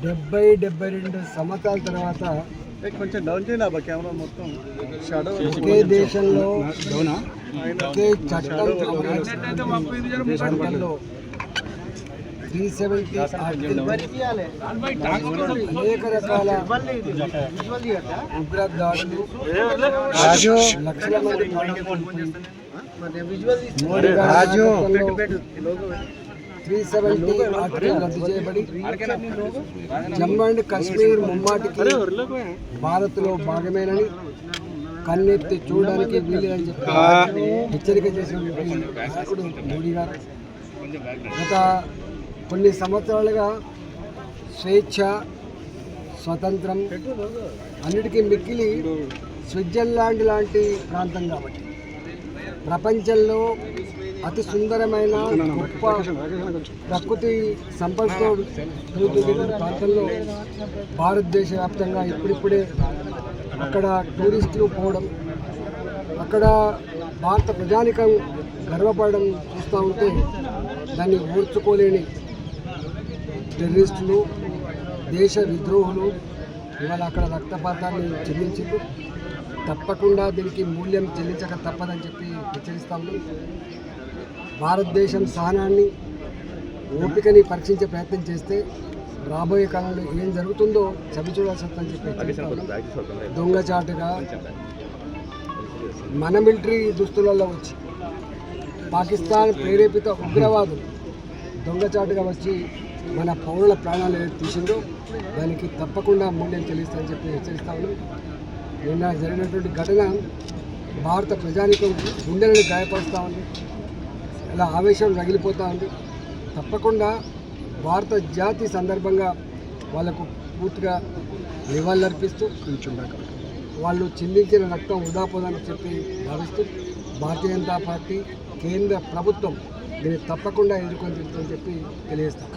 72 సంవత్సరాల తర్వాత కొంచెం డౌన్ చేయాలి కెమెరా మొత్తం ఒకే దేశంలో ఒకే చట్టంలో 370 అనేక రకాల ఉగ్రదాడులు లక్షల మంది మోడీ గారి 370 ఆర్టికల్ రద్దు చేయబడి జమ్మూ అండ్ కాశ్మీర్ ముమ్మాటికి భారత్లో భాగమేనని కన్నెత్తి చూడడానికి వీలేదని చెప్పి హెచ్చరిక చేసినటువంటి నాయకుడు మోడీ గారు గత కొన్ని సంవత్సరాలుగా స్వేచ్ఛ స్వతంత్రం అన్నిటికీ మిక్కిలి స్విట్జర్లాండ్ లాంటి ప్రాంతం కాబట్టి ప్రపంచంలో అతి సుందరమైన గొప్ప ప్రకృతి సంపదతో పెరుగుతున్న ప్రాంతంలో భారతదేశ వ్యాప్తంగా ఇప్పుడిప్పుడే అక్కడ టూరిస్టులు పోవడం, అక్కడ భారత ప్రజానికం గర్వపడడం చూస్తూ ఉంటే దాన్ని ఓర్చుకోలేని టెర్రరిస్టులు, దేశ విద్రోహులు ఇవాళ అక్కడ రక్తపాతాన్ని చెల్లించారు. తప్పకుండా దీనికి మూల్యం చెల్లించక తప్పదని చెప్పి హెచ్చరిస్తాము. భారతదేశం సహనాన్ని, ఓపికని పరీక్షించే ప్రయత్నం చేస్తే రాబోయే కాలంలో ఏం జరుగుతుందో చవి చూడాల్సి వస్తుందని చెప్పి దొంగచాటుగా మన మిలిటరీ దుస్తులలో వచ్చి పాకిస్తాన్ ప్రేరేపిత ఉగ్రవాదులు దొంగచాటుగా వచ్చి మన పౌరుల ప్రాణాలు ఏదైతే తీసిందో దానికి తప్పకుండా మూల్యం చెల్లిస్తామని చెప్పి హెచ్చరిస్తా ఉన్నాం. నిన్న జరిగినటువంటి ఘటన భారత ప్రజానికం గుండెలను గాయపరుస్తూ ఉంది, ఇలా ఆవేశం రగిలిపోతూ ఉంది. తప్పకుండా భారత జాతి సందర్భంగా వాళ్ళకు పూర్తిగా నివాళులర్పిస్తూ వాళ్ళు చిందించిన రక్తం వృధా పోదని చెప్పి భావిస్తూ భారతీయ జనతా పార్టీ కేంద్ర ప్రభుత్వం దీన్ని తప్పకుండా ఎదుర్కొని తిరుగుతుందని చెప్పి తెలియజేస్తాం.